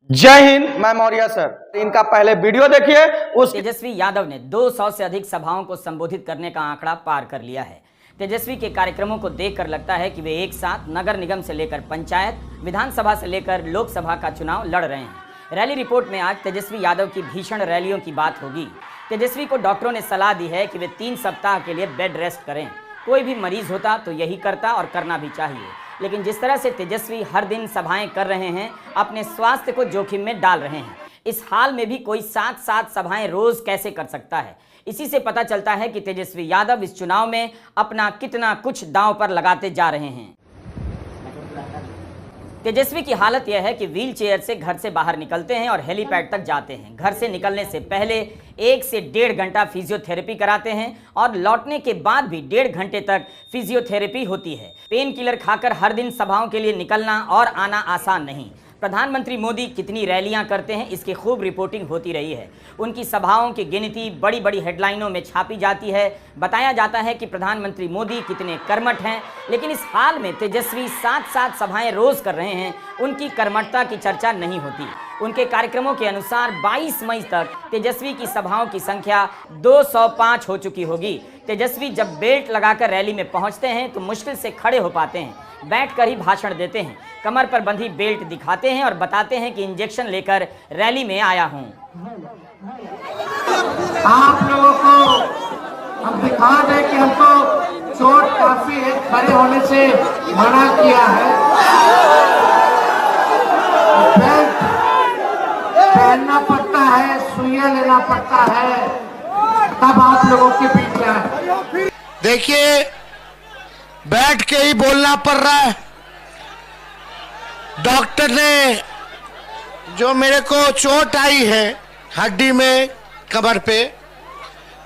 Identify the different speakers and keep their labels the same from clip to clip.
Speaker 1: जय हिंद। मैं मौर्य सर। इनका पहले वीडियो देखिए।
Speaker 2: तेजस्वी यादव ने 200 से अधिक सभाओं को संबोधित करने का आंकड़ा पार कर लिया है। तेजस्वी के कार्यक्रमों को देखकर लगता है कि वे एक साथ नगर निगम से लेकर पंचायत, विधानसभा से लेकर लोकसभा का चुनाव लड़ रहे हैं। रैली रिपोर्ट में आज तेजस्वी यादव की भीषण रैलियों की बात होगी। तेजस्वी को डॉक्टरों ने सलाह दी है कि वे 3 सप्ताह के लिए बेड रेस्ट करें। कोई भी मरीज होता तो यही करता और करना भी चाहिए, लेकिन जिस तरह से तेजस्वी हर दिन सभाएं कर रहे हैं, अपने स्वास्थ्य को जोखिम में डाल रहे हैं। इस हाल में भी कोई 7 सभाएं रोज कैसे कर सकता है? इसी से पता चलता है कि तेजस्वी यादव इस चुनाव में अपना कितना कुछ दांव पर लगाते जा रहे हैं। तेजस्वी की हालत यह है कि व्हील चेयर से घर से बाहर निकलते हैं और हेलीपैड तक जाते हैं। घर से निकलने से पहले 1 से 1.5 घंटा फिजियोथेरेपी कराते हैं और लौटने के बाद भी 1.5 घंटे तक फिजियोथेरेपी होती है। पेन किलर खाकर हर दिन सभाओं के लिए निकलना और आना आसान नहीं। प्रधानमंत्री मोदी कितनी रैलियां करते हैं, इसकी खूब रिपोर्टिंग होती रही है। उनकी सभाओं की गिनती बड़ी बड़ी हेडलाइनों में छापी जाती है। बताया जाता है कि प्रधानमंत्री मोदी कितने कर्मठ हैं, लेकिन इस हाल में तेजस्वी 7 सभाएं रोज कर रहे हैं। उनकी कर्मठता की चर्चा नहीं होती। उनके कार्यक्रमों के अनुसार 22 मई तक तेजस्वी की सभाओं की संख्या 205 हो चुकी होगी। तेजस्वी जब बेल्ट लगाकर रैली में पहुंचते हैं तो मुश्किल से खड़े हो पाते हैं, बैठकर ही भाषण देते हैं। कमर पर बंधी बेल्ट दिखाते हैं और बताते हैं कि इंजेक्शन लेकर रैली में आया हूं।
Speaker 3: आप लोगों को हम दिखा दें कि हमको चोट काफी है, खड़े होने से मना किया है। बेल्ट पहनना पड़ता है, सुइयां लेना पड़ता है, तब आप लोगों के बीच आए।
Speaker 4: देखिए, बैठ के ही बोलना पड़ रहा है। डॉक्टर ने, जो मेरे को चोट आई है हड्डी में कमर पे,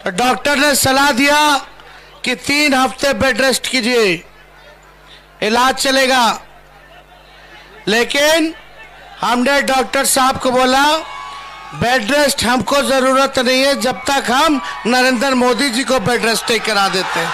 Speaker 4: तो डॉक्टर ने सलाह दिया कि 3 हफ्ते बेड रेस्ट कीजिए, इलाज चलेगा। लेकिन हमने डॉक्टर साहब को बोला बेड रेस्ट हमको जरूरत नहीं है जब तक हम नरेंद्र मोदी जी को बेड रेस्ट नहीं करा देते।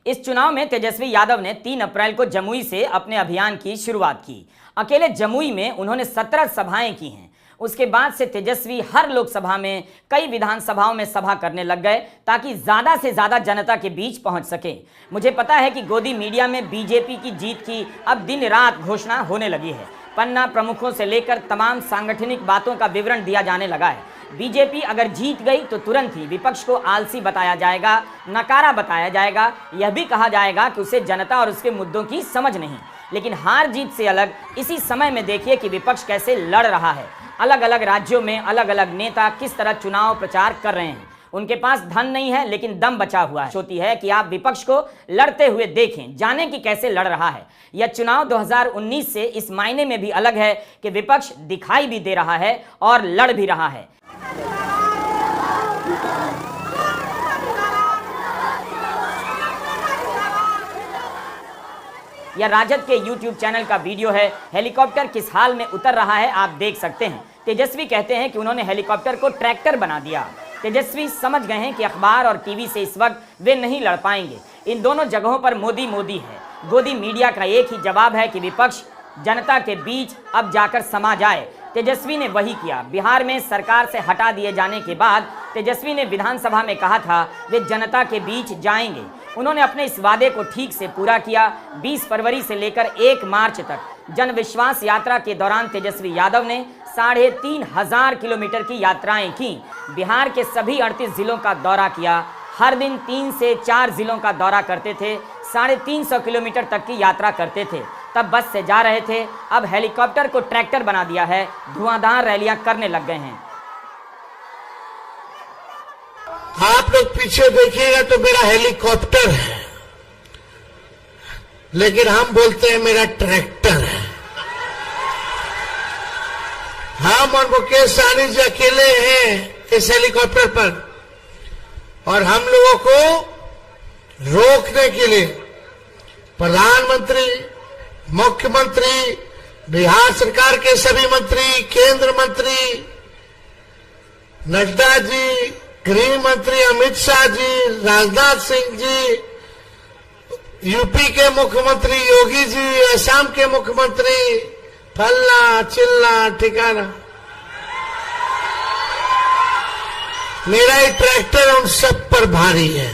Speaker 2: इस चुनाव में तेजस्वी यादव ने 3 अप्रैल को जमुई से अपने अभियान की शुरुआत की। अकेले जमुई में उन्होंने 17 सभाएं की हैं। उसके बाद से तेजस्वी हर लोकसभा में, कई विधानसभाओं में सभा करने लग गए ताकि ज्यादा से ज्यादा जनता के बीच पहुंच सके। मुझे पता है कि गोदी मीडिया में बीजेपी की जीत की अब दिन रात घोषणा होने लगी है। पन्ना प्रमुखों से लेकर तमाम सांगठनिक बातों का विवरण दिया जाने लगा है। बीजेपी अगर जीत गई तो तुरंत ही विपक्ष को आलसी बताया जाएगा, नकारा बताया जाएगा। यह भी कहा जाएगा कि उसे जनता और उसके मुद्दों की समझ नहीं। लेकिन हार जीत से अलग इसी समय में देखिए कि विपक्ष कैसे लड़ रहा है। अलग अलग राज्यों में अलग अलग नेता किस तरह चुनाव प्रचार कर रहे हैं। उनके पास धन नहीं है लेकिन दम बचा हुआ है। होती है कि आप विपक्ष को लड़ते हुए देखें, जानें कि कैसे लड़ रहा है। यह चुनाव 2019 से इस मायने में भी अलग है कि विपक्ष दिखाई भी दे रहा है और लड़ भी रहा है। यह राजद के YouTube चैनल का वीडियो है। हेलीकॉप्टर किस हाल में उतर रहा है आप देख सकते हैं। तेजस्वी कहते हैं कि उन्होंने हेलीकॉप्टर को ट्रैक्टर बना दिया। तेजस्वी समझ गए हैं कि अखबार और टीवी से इस वक्त वे नहीं लड़ पाएंगे। इन दोनों जगहों पर मोदी मोदी है। गोदी मीडिया का एक ही जवाब है कि विपक्ष जनता के बीच अब जाकर समा जाए। तेजस्वी ने वही किया। बिहार में सरकार से हटा दिए जाने के बाद तेजस्वी ने विधानसभा में कहा था वे जनता के बीच जाएंगे। उन्होंने अपने इस वादे को ठीक से पूरा किया। 20 फरवरी से लेकर 1 मार्च तक जन विश्वास यात्रा के दौरान तेजस्वी यादव ने 3500 किलोमीटर की यात्राएं की। बिहार के सभी 38 जिलों का दौरा किया। हर दिन 3 से 4 जिलों का दौरा करते थे। 350 किलोमीटर तक की यात्रा करते थे। तब बस से जा रहे थे, अब हेलीकॉप्टर को ट्रैक्टर बना दिया है। धुआंधार रैलियां करने लग गए हैं।
Speaker 4: आप लोग पीछे देखिएगा तो मेरा हेलीकॉप्टर है, लेकिन हम बोलते हैं मेरा ट्रैक्टर है। हम और मुकेश सहनी जी अकेले हैं इस हेलीकॉप्टर पर, और हम लोगों को रोकने के लिए प्रधानमंत्री, मुख्यमंत्री, बिहार सरकार के सभी मंत्री, केंद्र मंत्री नड्डा जी, गृह मंत्री अमित शाह जी, राजनाथ सिंह जी, यूपी के मुख्यमंत्री योगी जी, असम के मुख्यमंत्री हल्ला चिल्ला ठिकाना। मेरा ही ट्रैक्टर उन सब पर भारी है।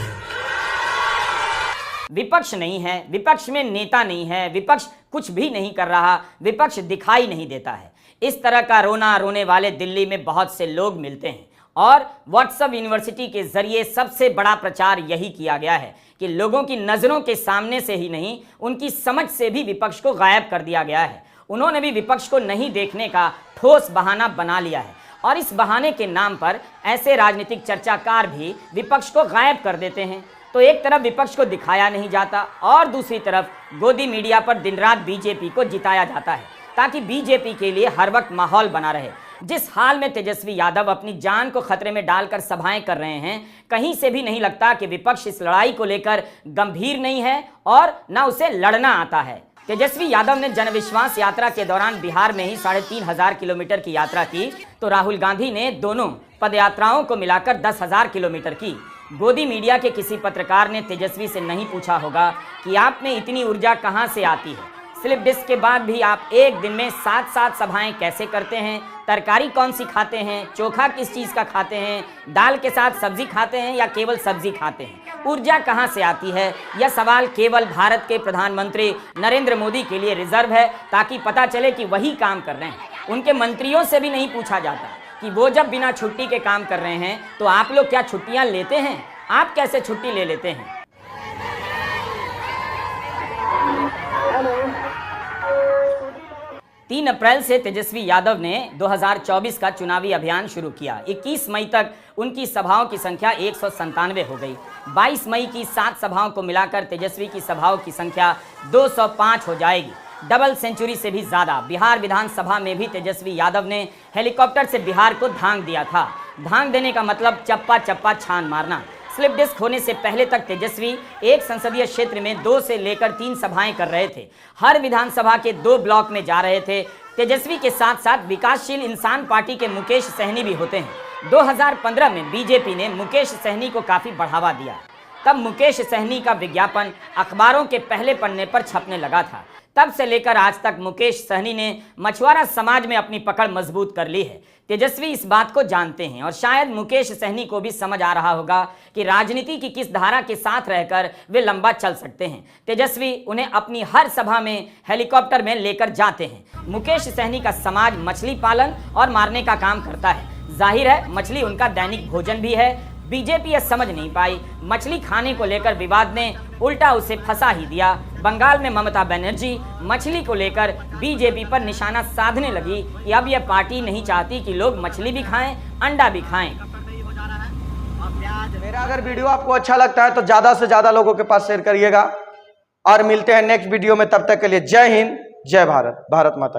Speaker 2: विपक्ष नहीं है, विपक्ष में नेता नहीं है, विपक्ष कुछ भी नहीं कर रहा, विपक्ष दिखाई नहीं देता है। इस तरह का रोना रोने वाले दिल्ली में बहुत से लोग मिलते हैं और व्हाट्सएप यूनिवर्सिटी के जरिए सबसे बड़ा प्रचार यही किया गया है कि लोगों की नजरों के सामने से ही नहीं, उनकी समझ से भी विपक्ष को गायब कर दिया गया है। उन्होंने भी विपक्ष को नहीं देखने का ठोस बहाना बना लिया है और इस बहाने के नाम पर ऐसे राजनीतिक चर्चाकार भी विपक्ष को गायब कर देते हैं। तो एक तरफ विपक्ष को दिखाया नहीं जाता और दूसरी तरफ गोदी मीडिया पर दिन रात बीजेपी को जिताया जाता है ताकि बीजेपी के लिए हर वक्त माहौल बना रहे। जिस हाल में तेजस्वी यादव अपनी जान को खतरे में डालकर सभाएं कर रहे हैं, कहीं से भी नहीं लगता कि विपक्ष इस लड़ाई को लेकर गंभीर नहीं है और न उसे लड़ना आता है। तेजस्वी यादव ने जनविश्वास यात्रा के दौरान बिहार में ही 3,500 किलोमीटर की यात्रा की, तो राहुल गांधी ने दोनों पदयात्राओं को मिलाकर 10,000 किलोमीटर की। गोदी मीडिया के किसी पत्रकार ने तेजस्वी से नहीं पूछा होगा कि आप में इतनी ऊर्जा कहां से आती है, स्लिप डिस्क के बाद भी आप एक दिन में 7 सभाएं कैसे करते हैं, तरकारी कौन सी खाते हैं, चोखा किस चीज़ का खाते हैं, दाल के साथ सब्जी खाते हैं या केवल सब्जी खाते हैं, ऊर्जा कहां से आती है। यह सवाल केवल भारत के प्रधानमंत्री नरेंद्र मोदी के लिए रिजर्व है ताकि पता चले कि वही काम कर रहे हैं। उनके मंत्रियों से भी नहीं पूछा जाता कि वो जब बिना छुट्टी के काम कर रहे हैं तो आप लोग क्या छुट्टियां लेते हैं, आप कैसे छुट्टी ले लेते हैं। 3 अप्रैल से तेजस्वी यादव ने 2024 का चुनावी अभियान शुरू किया। 21 मई तक उनकी सभाओं की संख्या 197 हो गई। 22 मई की 7 सभाओं को मिलाकर तेजस्वी की सभाओं की संख्या 205 हो जाएगी, डबल सेंचुरी से भी ज्यादा। बिहार विधानसभा में भी तेजस्वी यादव ने हेलीकॉप्टर से बिहार को धांक दिया था। धांक देने का मतलब चप्पा चप्पा छान मारना। स्लिप डिस्क होने से पहले तक तेजस्वी एक संसदीय क्षेत्र में 2 से लेकर 3 सभाएं कर रहे थे। हर विधानसभा के 2 ब्लॉक में जा रहे थे। तेजस्वी के साथ साथ विकासशील इंसान पार्टी के मुकेश सहनी भी होते हैं। 2015 में बीजेपी ने मुकेश सहनी को काफी बढ़ावा दिया। तब मुकेश सहनी का विज्ञापन अखबारों के पहले पन्ने पर छपने लगा था। तब से लेकर आज तक मुकेश सहनी ने मछुआरा समाज में अपनी पकड़ मजबूत कर ली है। तेजस्वी इस बात को जानते हैं और शायद मुकेश सहनी को भी समझ आ रहा होगा कि राजनीति की किस धारा के साथ रहकर वे लंबा चल सकते हैं। तेजस्वी उन्हें अपनी हर सभा में हेलीकॉप्टर में लेकर जाते हैं। मुकेश सहनी का समाज मछली पालन और मारने का काम करता है। जाहिर है मछली उनका दैनिक भोजन भी है। बीजेपी यह समझ नहीं पाई। मछली खाने को लेकर विवाद ने उल्टा उसे फंसा ही दिया। बंगाल में ममता बनर्जी मछली को लेकर बीजेपी पर निशाना साधने लगी कि अब यह पार्टी नहीं चाहती कि लोग मछली भी खाएं, अंडा भी खाएं।
Speaker 1: मेरा अगर वीडियो आपको अच्छा लगता है तो ज्यादा से ज्यादा लोगों के पास शेयर करिएगा और मिलते हैं नेक्स्ट वीडियो में। तब तक के लिए जय हिंद, जय भारत, भारत माता की।